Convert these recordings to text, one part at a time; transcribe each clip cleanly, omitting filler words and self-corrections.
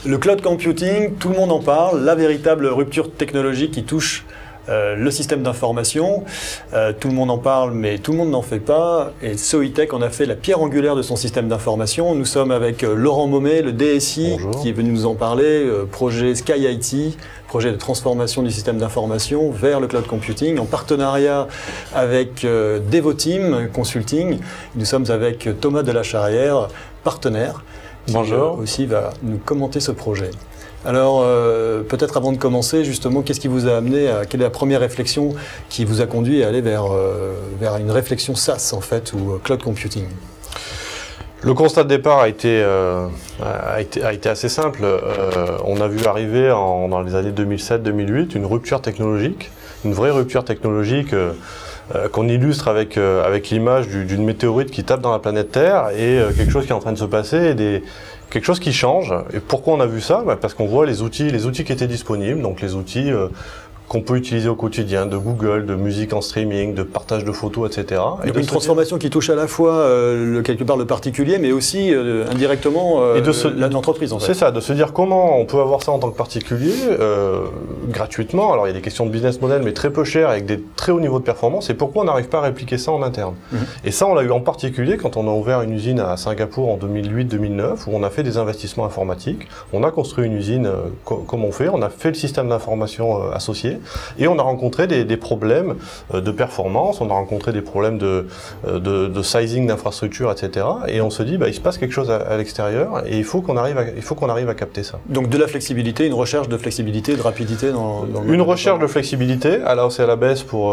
Le cloud computing, tout le monde en parle, la véritable rupture technologique qui touche le système d'information. Tout le monde en parle, mais tout le monde n'en fait pas. Et Soitec en a fait la pierre angulaire de son système d'information. Nous sommes avec Laurent Maumet, le DSI, Bonjour. qui est venu nous en parler, projet Sky IT, projet de transformation du système d'information vers le cloud computing, en partenariat avec Devoteam Consulting. Nous sommes avec Thomas Delacharrière, partenaire, qui Bonjour. aussi va nous commenter ce projet. Alors, peut-être avant de commencer, justement, qu'est-ce qui vous a amené à... Quelle est la première réflexion qui vous a conduit à aller vers une réflexion SaaS, en fait, ou cloud computing? Le constat de départ a été assez simple. On a vu arriver dans les années 2007-2008 une rupture technologique, une vraie rupture technologique qu'on illustre avec l'image d'une météorite qui tape dans la planète Terre et quelque chose qui est en train de se passer et quelque chose qui change. Et pourquoi on a vu ça? Parce qu'on voit les outils qui étaient disponibles, donc les outils qu'on peut utiliser au quotidien, de Google, de musique en streaming, de partage de photos, etc. Donc une transformation qui touche à la fois quelque part le particulier, mais aussi indirectement l'entreprise, en fait. C'est ça, de se dire comment on peut avoir ça en tant que particulier, gratuitement. Alors il y a des questions de business model, mais très peu cher, avec des très hauts niveaux de performance, et pourquoi on n'arrive pas à répliquer ça en interne. Et ça, on l'a eu en particulier quand on a ouvert une usine à Singapour en 2008-2009, où on a fait des investissements informatiques, on a construit une usine comme on fait, on a fait le système d'information associé, et on a rencontré des problèmes de performance, on a rencontré des problèmes de sizing d'infrastructure, etc. Et on se dit, il se passe quelque chose à l'extérieur et il faut qu'on arrive à capter ça. Donc de la flexibilité, une recherche de flexibilité, de rapidité dans une recherche de flexibilité à la hausse et à la baisse pour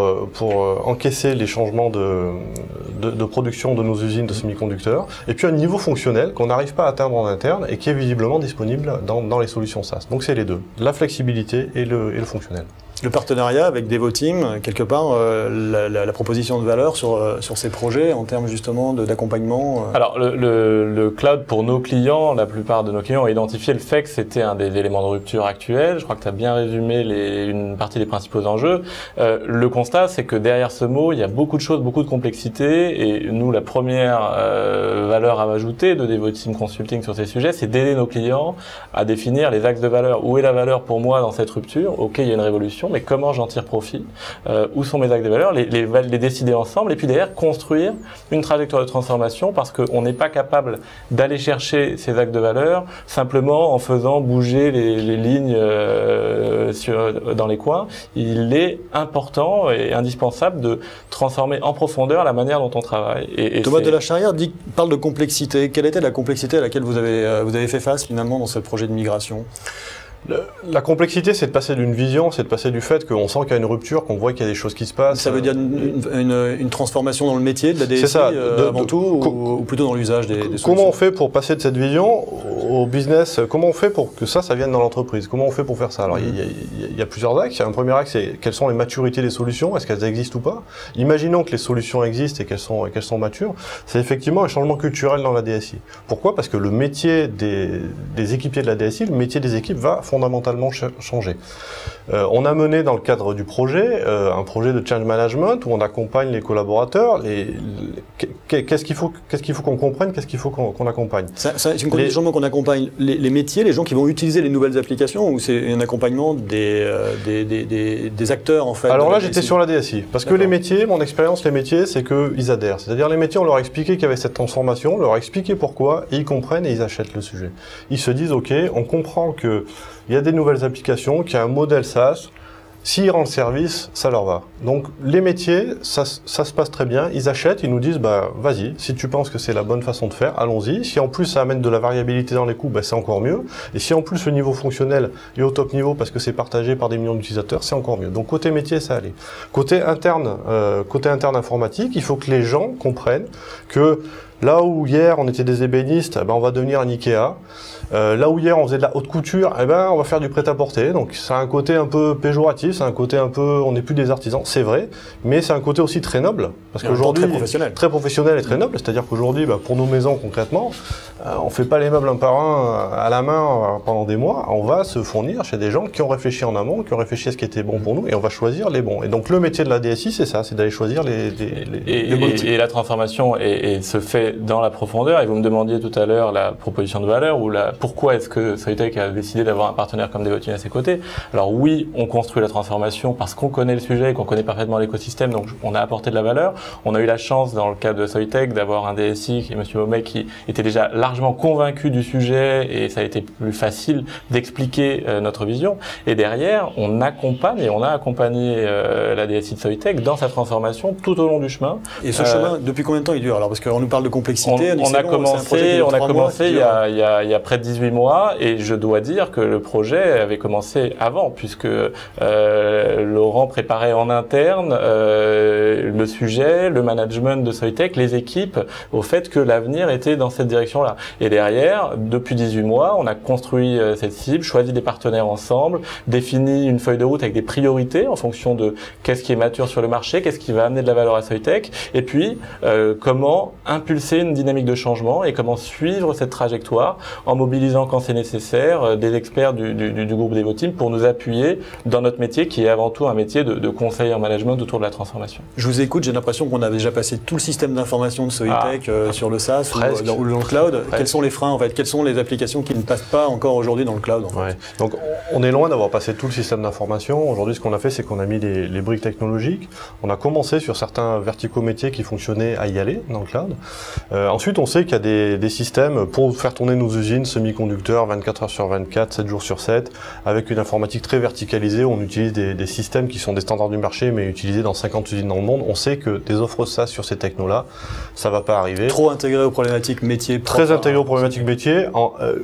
encaisser les changements de production de nos usines de semi-conducteurs, et puis un niveau fonctionnel qu'on n'arrive pas à atteindre en interne et qui est visiblement disponible dans les solutions SaaS. Donc c'est les deux, la flexibilité et le fonctionnel. Le partenariat avec Devoteam, quelque part, la proposition de valeur sur ces projets en termes justement d'accompagnement. Alors le cloud pour nos clients, la plupart de nos clients ont identifié le fait que c'était un des éléments de rupture actuels. Je crois que tu as bien résumé une partie des principaux enjeux. Le constat, c'est que derrière ce mot, il y a beaucoup de choses, beaucoup de complexité. Et nous, la première valeur à ajouter de Devoteam Consulting sur ces sujets, c'est d'aider nos clients à définir les axes de valeur. Où est la valeur pour moi dans cette rupture? Ok, il y a une révolution, mais comment j'en tire profit, où sont mes axes de valeur, les décider ensemble, et puis derrière construire une trajectoire de transformation, parce qu'on n'est pas capable d'aller chercher ces axes de valeur simplement en faisant bouger les lignes dans les coins. Il est important et indispensable de transformer en profondeur la manière dont on travaille. Et Thomas Delacharrière parle de complexité. Quelle était la complexité à laquelle vous avez fait face finalement dans ce projet de migration? La complexité, c'est de passer d'une vision, c'est de passer du fait qu'on sent qu'il y a une rupture, qu'on voit qu'il y a des choses qui se passent. Ça veut dire une transformation dans le métier de la DSI avant tout, ou plutôt dans l'usage des solutions? Comment on fait pour passer de cette vision au business? Comment on fait pour que ça vienne dans l'entreprise? Comment on fait pour faire ça? Alors, il y a plusieurs axes. Un premier axe, c'est quelles sont les maturités des solutions? Est-ce qu'elles existent ou pas? Imaginons que les solutions existent et qu'elles sont matures. C'est effectivement un changement culturel dans la DSI. Pourquoi? Parce que le métier des équipiers de la DSI, le métier des équipes va fondamentalement changer. On a mené dans le cadre du projet un projet de change management où on accompagne les collaborateurs. Qu'est-ce qu'il faut qu'on comprenne, qu'est-ce qu'il faut qu'on accompagne? C'est une condition qu'on accompagne les métiers, les gens qui vont utiliser les nouvelles applications, ou c'est un accompagnement des acteurs en fait? Alors là, j'étais sur la DSI, parce que les métiers, mon expérience, les métiers, c'est qu'ils adhèrent. C'est-à-dire les métiers, on leur a expliqué qu'il y avait cette transformation, on leur a expliqué pourquoi, et ils comprennent et ils achètent le sujet. Ils se disent, ok, on comprend que il y a des nouvelles applications, qu'il y a un modèle SaaS, s'ils rendent service, ça leur va. Donc les métiers, ça se passe très bien, ils achètent, ils nous disent vas-y, si tu penses que c'est la bonne façon de faire, allons-y. Si en plus ça amène de la variabilité dans les coûts, c'est encore mieux. Et si en plus le niveau fonctionnel est au top niveau parce que c'est partagé par des millions d'utilisateurs, c'est encore mieux. Donc côté métier, ça allait. Côté interne informatique, il faut que les gens comprennent que là où hier on était des ébénistes, on va devenir un Ikea. Là où hier on faisait de la haute couture, on va faire du prêt-à-porter. Donc ça a un côté un peu péjoratif, c'est un côté un peu, on n'est plus des artisans, c'est vrai, mais c'est un côté aussi très noble, parce qu'aujourd'hui très professionnel et très noble. C'est-à-dire qu'aujourd'hui, pour nos maisons concrètement, on fait pas les meubles un par un à la main pendant des mois. On va se fournir chez des gens qui ont réfléchi en amont, qui ont réfléchi à ce qui était bon pour nous, et on va choisir les bons. Et donc le métier de la DSI, c'est ça, c'est d'aller choisir les bons outils. Et la transformation se fait aller dans la profondeur, et vous me demandiez tout à l'heure la proposition de valeur ou pourquoi est-ce que Soitec a décidé d'avoir un partenaire comme Devoteam à ses côtés. Alors oui, on construit la transformation parce qu'on connaît le sujet, qu'on connaît parfaitement l'écosystème, donc on a apporté de la valeur. On a eu la chance dans le cadre de Soitec d'avoir un DSI qui est Monsieur Momey qui était déjà largement convaincu du sujet et ça a été plus facile d'expliquer notre vision. Et derrière, on accompagne et on a accompagné la DSI de Soitec dans sa transformation tout au long du chemin. Et ce chemin, depuis combien de temps il dure? Alors parce qu'on nous parle de complexité. On a commencé il y a près de 18 mois et je dois dire que le projet avait commencé avant puisque Laurent préparait en interne le sujet, le management de Soitec, les équipes au fait que l'avenir était dans cette direction-là. Et derrière, depuis 18 mois, on a construit cette cible, choisi des partenaires ensemble, défini une feuille de route avec des priorités en fonction de qu'est-ce qui est mature sur le marché, qu'est-ce qui va amener de la valeur à Soitec, et puis comment impulser une dynamique de changement et comment suivre cette trajectoire en mobilisant quand c'est nécessaire des experts du groupe Devoteam pour nous appuyer dans notre métier qui est avant tout un métier de conseil en management autour de la transformation. Je vous écoute, j'ai l'impression qu'on a déjà passé tout le système d'information de Soitec sur le SaaS ou dans le cloud. Presque. Quels sont les freins en fait? Quelles sont les applications qui ne passent pas encore aujourd'hui dans le cloud en fait? Donc on est loin d'avoir passé tout le système d'information. Aujourd'hui, ce qu'on a fait, c'est qu'on a mis les briques technologiques. On a commencé sur certains verticaux métiers qui fonctionnaient à y aller dans le cloud. Ensuite, on sait qu'il y a des systèmes pour faire tourner nos usines semi-conducteurs 24 heures sur 24, 7 jours sur 7, avec une informatique très verticalisée. On utilise des systèmes qui sont des standards du marché, mais utilisés dans 50 usines dans le monde. On sait que des offres SaaS sur ces technos-là, ça va pas arriver. Trop intégré aux problématiques métiers. Très intégré aux problématiques métiers.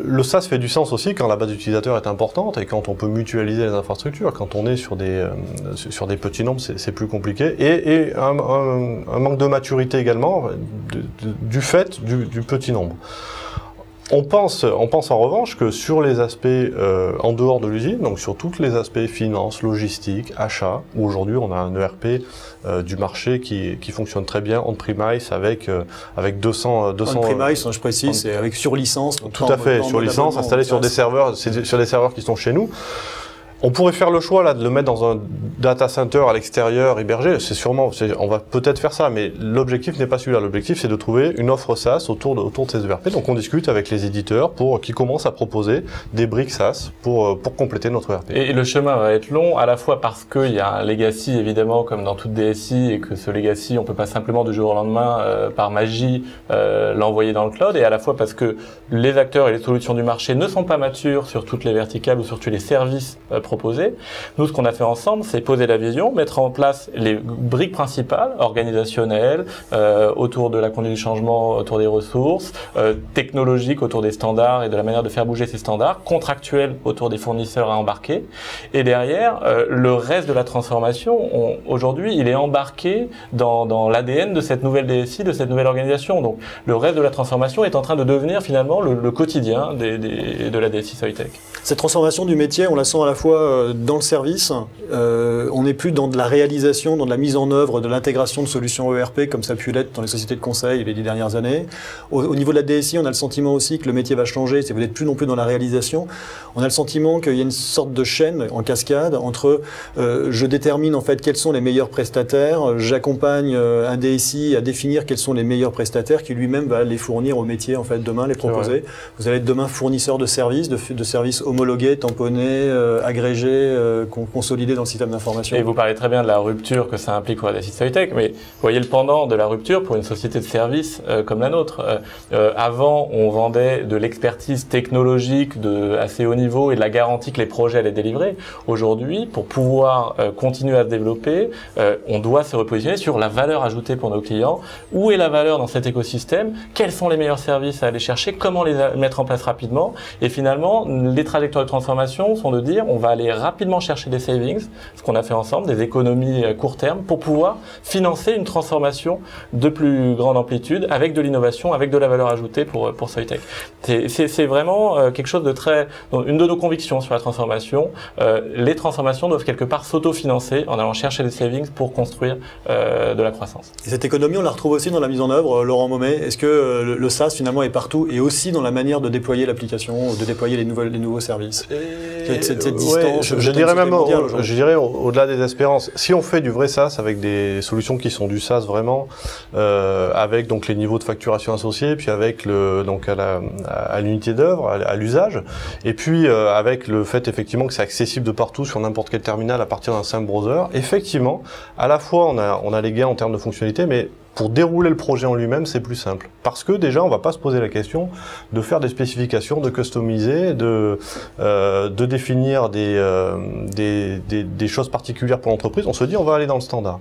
Le SaaS fait du sens aussi quand la base d'utilisateurs est importante et quand on peut mutualiser les infrastructures. Quand on est sur des petits nombres, c'est plus compliqué. Et un manque de maturité également du fait du petit nombre. On pense en revanche que sur les aspects en dehors de l'usine, donc sur tous les aspects finance, logistique, achat, où aujourd'hui on a un ERP du marché qui fonctionne très bien on-premise avec 200 on-premise, je précise, c'est avec sur licence. Tout à fait, sur licence, installé sur des serveurs, sur des serveurs qui sont chez nous. On pourrait faire le choix là de le mettre dans un data center à l'extérieur hébergé. On va peut-être faire ça, mais l'objectif n'est pas celui-là. L'objectif, c'est de trouver une offre SaaS autour de ces ERP. Donc, on discute avec les éditeurs qui commencent à proposer des briques SaaS pour compléter notre ERP. Et le chemin va être long, à la fois parce qu'il y a un legacy évidemment, comme dans toute DSI, et que ce legacy, on peut pas simplement du jour au lendemain, par magie, l'envoyer dans le cloud, et à la fois parce que les acteurs et les solutions du marché ne sont pas matures sur toutes les verticales ou sur tous les services proposés. Nous, ce qu'on a fait ensemble, c'est poser la vision, mettre en place les briques principales, organisationnelles, autour de la conduite du changement, autour des ressources, technologiques, autour des standards et de la manière de faire bouger ces standards, contractuels autour des fournisseurs à embarquer. Et derrière, le reste de la transformation, aujourd'hui, il est embarqué dans l'ADN de cette nouvelle DSI, de cette nouvelle organisation. Donc, le reste de la transformation est en train de devenir finalement le quotidien de la DSI Soitec. Cette transformation du métier, on la sent à la fois dans le service, on n'est plus dans de la réalisation, dans de la mise en œuvre, de l'intégration de solutions ERP comme ça a pu l'être dans les sociétés de conseil les 10 dernières années. Au niveau de la DSI, on a le sentiment aussi que le métier va changer, vous n'êtes plus non plus dans la réalisation. On a le sentiment qu'il y a une sorte de chaîne en cascade entre je détermine en fait quels sont les meilleurs prestataires, j'accompagne un DSI à définir quels sont les meilleurs prestataires qui lui-même va les fournir au métier en fait demain, les proposer. Vous allez être demain fournisseur de services, de services homologués, tamponnés, agrégés, consolidés dans le système d'information. Et vous parlez très bien de la rupture que ça implique pour la DSI Soitec, mais vous voyez le pendant de la rupture pour une société de services comme la nôtre. Avant, on vendait de l'expertise technologique de assez haut niveau et de la garantie que les projets allaient délivrer. Aujourd'hui, pour pouvoir continuer à se développer, on doit se repositionner sur la valeur ajoutée pour nos clients. Où est la valeur dans cet écosystème? Quels sont les meilleurs services à aller chercher? Comment les mettre en place rapidement? Et finalement, les trajectoires de transformation sont de dire on va aller rapidement chercher des savings, ce qu'on a fait ensemble, des économies à court terme, pour pouvoir financer une transformation de plus grande amplitude avec de l'innovation, avec de la valeur ajoutée pour Soitec. C'est vraiment quelque chose de très... Une de nos convictions sur la transformation, les transformations doivent quelque part s'autofinancer en allant chercher des savings pour construire de la croissance. Et cette économie, on la retrouve aussi dans la mise en œuvre, Laurent Momey. Est-ce que le SaaS finalement est partout et aussi dans la manière de déployer l'application, de déployer les nouveaux services. Cette distance, je dirais même, je dirais au-delà des espérances, si on fait du vrai SaaS avec des solutions qui sont du SaaS vraiment, avec donc les niveaux de facturation associés, puis avec donc à l'unité d'œuvre, à l'usage, et puis avec le fait effectivement que c'est accessible de partout sur n'importe quel terminal à partir d'un simple browser, effectivement, à la fois on a les gains en termes de fonctionnalité, mais pour dérouler le projet en lui-même, c'est plus simple. Parce que déjà, on va pas se poser la question de faire des spécifications, de customiser, de définir des choses particulières pour l'entreprise. On se dit, on va aller dans le standard.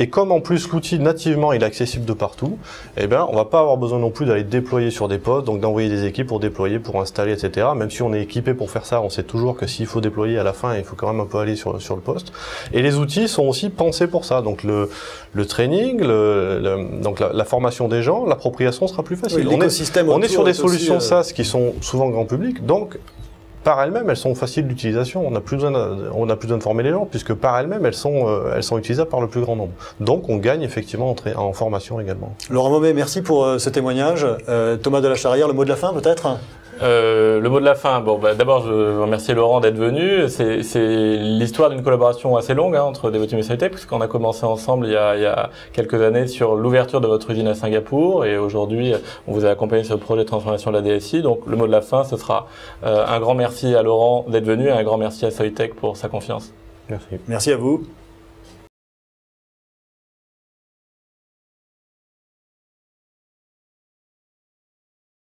Et comme en plus l'outil nativement il est accessible de partout, eh ben, on va pas avoir besoin non plus d'aller déployer sur des postes, donc d'envoyer des équipes pour déployer, pour installer, etc. Même si on est équipé pour faire ça, on sait toujours que s'il faut déployer à la fin, il faut quand même un peu aller sur le poste. Et les outils sont aussi pensés pour ça. Donc le training, donc la formation des gens, l'appropriation sera plus facile. Oui, on est sur des solutions SaaS qui sont souvent grand public, donc par elles-mêmes, elles sont faciles d'utilisation. On n'a plus besoin de former les gens, puisque par elles-mêmes, elles sont utilisables par le plus grand nombre. Donc on gagne effectivement en formation également. Laurent Mommet, merci pour ce témoignage. Thomas de la Charrière, le mot de la fin peut-être ? Le mot de la fin, d'abord je veux remercier Laurent d'être venu. C'est l'histoire d'une collaboration assez longue entre Devoteam et Soitec, puisqu'on a commencé ensemble il y a quelques années sur l'ouverture de votre usine à Singapour, et aujourd'hui on vous a accompagné sur le projet de transformation de la DSI. Donc le mot de la fin, ce sera un grand merci à Laurent d'être venu et un grand merci à Soitec pour sa confiance. Merci. Merci à vous.